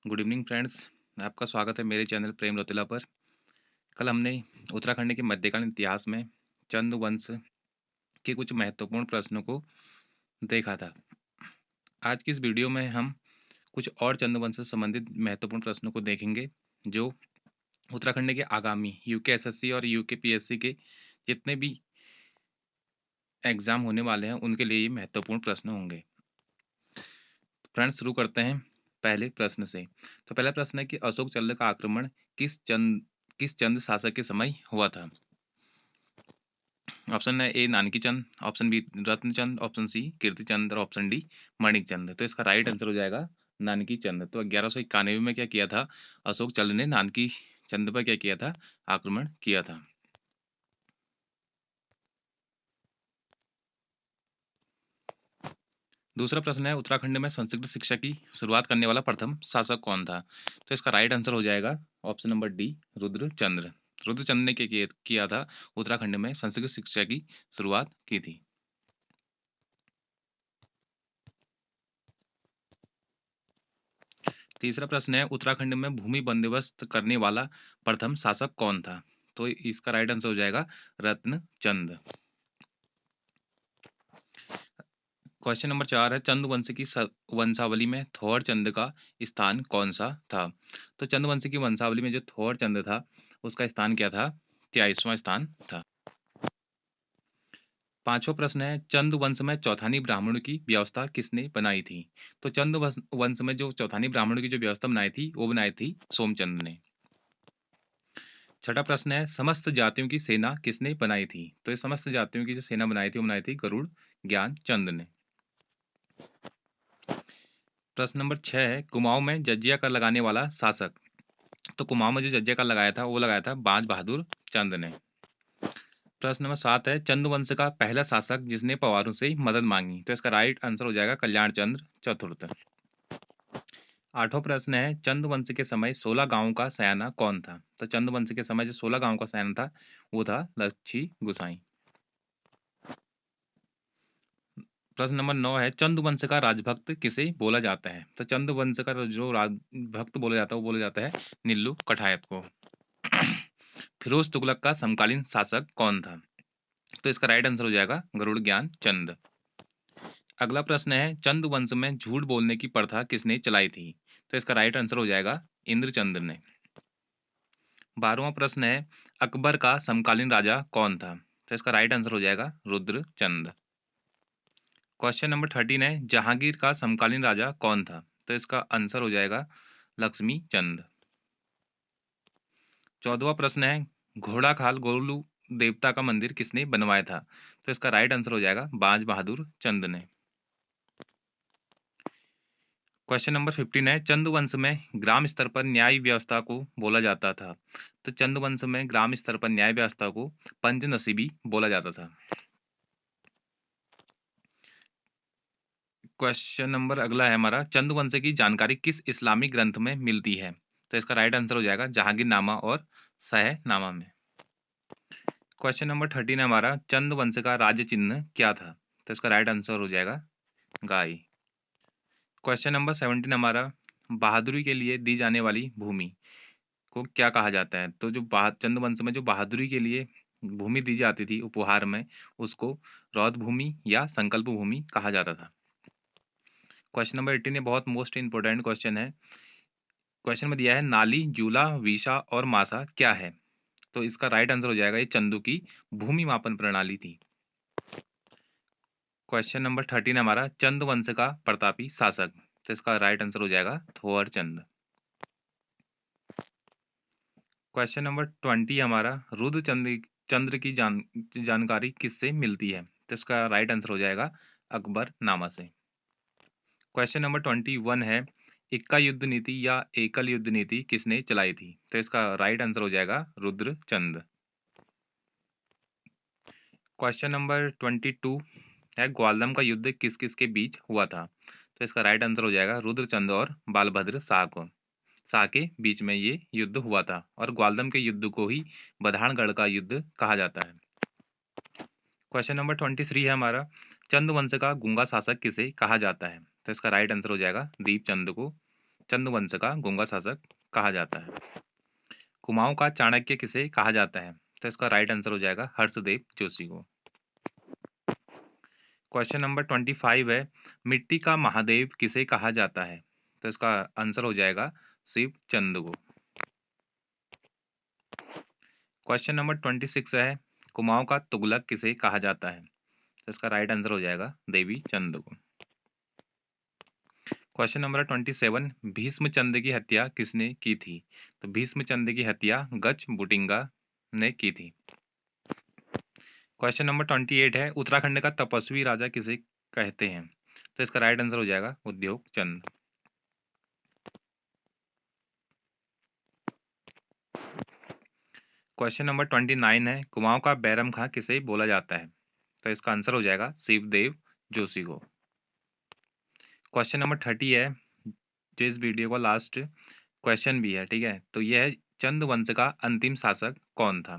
Good evening friends. आपका स्वागत है मेरे चैनल प्रेम रौतेला पर। कल हमने उत्तराखंड के मध्यकालीन इतिहास में चंद वंश के कुछ महत्वपूर्ण प्रश्नों को देखा था। आज की इस वीडियो में हम कुछ और चंद वंश से संबंधित महत्वपूर्ण प्रश्नों को देखेंगे, जो उत्तराखंड के आगामी यूके और यूके पीएससी के जितने भी एग्जाम होने वाले हैं उनके लिए ये महत्वपूर्ण प्रश्न होंगे। फ्रेंड्स, शुरू करते हैं पहले प्रश्न से। तो पहला प्रश्न है कि अशोक चल्ल का आक्रमण किस चंद शासक के समय हुआ था। ऑप्शन है ए नानकी चंद, option B Ratanchand, option C Kirtichand और ऑप्शन डी मणिक चंद। तो इसका राइट आंसर हो जाएगा नानकी चंद। तो 1191 में क्या किया था, अशोक चल्ल ने नानकी चंद पर क्या किया था, आक्रमण किया था। दूसरा प्रश्न है उत्तराखंड में संस्कृत शिक्षा की शुरुआत करने वाला प्रथम शासक कौन था। तो इसका राइट आंसर हो जाएगा option number D Rudrachandra. Rudrachandra ने क्या किया था, उत्तराखंड में संस्कृत शिक्षा की शुरुआत की थी। तीसरा प्रश्न है उत्तराखंड में भूमि बंदोबस्त करने वाला प्रथम शासक कौन था। तो इसका राइट आंसर हो जाएगा रत्नचंद। क्वेश्चन नंबर 4 है चंद वंश की वंशावली में थोर चंद का स्थान कौन सा था। तो चंद वंश की वंशावली में जो थोर चंद था उसका स्थान क्या था, 23वां स्थान था। पांचवा प्रश्न है चंद वंश में चौथानी ब्राह्मण की व्यवस्था किसने बनाई थी। तो चंद वंश में जो चौथानी ब्राह्मण की जो व्यवस्था बनाई थी वो बनाई थी सोमचंद ने। छठा प्रश्न है समस्त जातियों की सेना किसने बनाई थी। तो ये समस्त जातियों की जो सेना बनाई थी वो बनाई थी गरुड़ ज्ञान चंद ने। प्रश्न नंबर 6 है कुमाऊं में जजिया कर लगाने वाला शासक। तो कुमाऊं में जो जजिया कर लगाया था वो लगाया था बाज बहादुर चंद ने। प्रश्न नंबर 7 है चंद वंश का पहला शासक जिसने पवारों से मदद मांगी। तो इसका राइट आंसर हो जाएगा कल्याण चंद्र चतुर्थ। आठवां प्रश्न है चंद वंश के समय 16 गांवों का सयाना कौन था। तो चंद वंश के समय जो 16 गांवों का सयाना था वो था लच्छी गुसाई। प्रश्न नंबर 9 है चंद वंश का राजभक्त किसे बोला जाता है। तो चंद वंश का जो राजभक्त बोला जाता है वो बोला जाता है नीलू कठायत को। फिरोज तुगलक का समकालीन शासक कौन था। तो इसका राइट आंसर हो जाएगा गरुड़ ज्ञान चंद। अगला प्रश्न है चंद वंश में झूठ बोलने की प्रथा किसने चलाई थी। तो इसका राइट आंसर हो जाएगा इंद्रचंद ने। 12वां प्रश्न है अकबर का समकालीन राजा कौन था। तो इसका राइट आंसर हो जाएगा रुद्रचंद। क्वेश्चन नंबर 13 है जहांगीर का समकालीन राजा कौन था। तो इसका आंसर हो जाएगा लक्ष्मी चंद। 14वां प्रश्न है घोड़ा खाल गोलू देवता का मंदिर किसने बनवाया था। तो इसका राइट आंसर हो जाएगा बाज बहादुर चंद ने। क्वेश्चन नंबर 15 है चंद वंश में ग्राम स्तर पर न्याय व्यवस्था को बोला जाता था। तो चंद वंश में ग्राम स्तर पर न्याय व्यवस्था को पंज नसीबी बोला जाता था। क्वेश्चन नंबर अगला है हमारा चंद वंश की जानकारी किस इस्लामी ग्रंथ में मिलती है। तो इसका राइट आंसर हो जाएगा जहांगीरनामा और सहनामा में। क्वेश्चन नंबर 13 है हमारा चंद वंश का राज्य चिन्ह क्या था। तो इसका राइट आंसर हो जाएगा गाय। क्वेश्चन नंबर 17 हमारा बहादुरी के लिए दी जाने वाली भूमि को क्या कहा जाता है। तो जो चंद वंश में जो बहादुरी के लिए भूमि दी जाती थी उपहार में उसको रौद भूमि या संकल्प भूमि कहा जाता था। क्वेश्चन नंबर 18 ये बहुत मोस्ट इंपोर्टेंट क्वेश्चन है। क्वेश्चन में दिया है नाली जूला विशा और मासा क्या है। तो इसका राइट आंसर हो जाएगा ये चंदू की भूमि मापन प्रणाली थी। क्वेश्चन नंबर 13 हमारा चंद वंश का प्रतापी शासक। तो इसका राइट आंसर हो जाएगा थोअर चंद। क्वेश्चन नंबर 20 हमारा रुद्र चंद्र की जानकारी किससे मिलती है। तो इसका राइट आंसर हो जाएगा अकबर नामा से। क्वेश्चन नंबर 21 है इक्का युद्ध नीति या एकल युद्ध नीति किसने चलाई थी। तो इसका राइट आंसर हो जाएगा रुद्र चंद। क्वेश्चन नंबर 22 है ग्वालदम का युद्ध किस किस के बीच हुआ था। तो इसका राइट आंसर हो जाएगा रुद्रचंद और बालभद्र शाह के बीच में ये युद्ध हुआ था और ग्वालदम के युद्ध को ही बधानगढ़ का युद्ध कहा जाता है। क्वेश्चन नंबर 23 है हमारा चंद वंश का गुंगा शासक किसे कहा जाता है। तो इसका राइट आंसर हो जाएगा दीपचंद को। चंद वंश का गूंगा शासक कहा जाता है। कुमाऊं का चाणक्य किसे कहा जाता है? तो इसका राइट आंसर हो जाएगा हर्षदेव जोशी को। क्वेश्चन नंबर 25 है, मिट्टी का महादेव किसे कहा जाता है? तो इसका आंसर हो जाएगा शिव चंद को। क्वेश्चन नंबर 26 है, कुमाऊं का तुगलक किसे कहा जाता है? तो इसका राइट आंसर हो जाएगा देवी चंद को। क्वेश्चन नंबर 27, भीष्मचंद की हत्या किसने की थी? तो भीष्मचंद की हत्या गज बुटिंगा ने की थी। क्वेश्चन नंबर 28 है, उत्तराखंड का तपस्वी राजा किसे कहते हैं? तो इसका राइट आंसर हो जाएगा उद्योग चंद। क्वेश्चन नंबर 29 है, कुमाऊं का बैरम खां किसे बोला जाता है? तो इसका आंसर हो जाएगा शिवदेव जोशी को। क्वेश्चन नंबर 30 है, जो इस वीडियो का लास्ट क्वेश्चन भी है, ठीक है, तो यह है, चंद वंश का अंतिम शासक कौन था?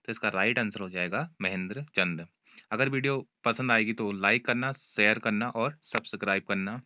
तो इसका राइट आंसर हो जाएगा महेंद्र चंद। अगर वीडियो पसंद आएगी तो लाइक करना, शेयर करना और सब्सक्राइब करना।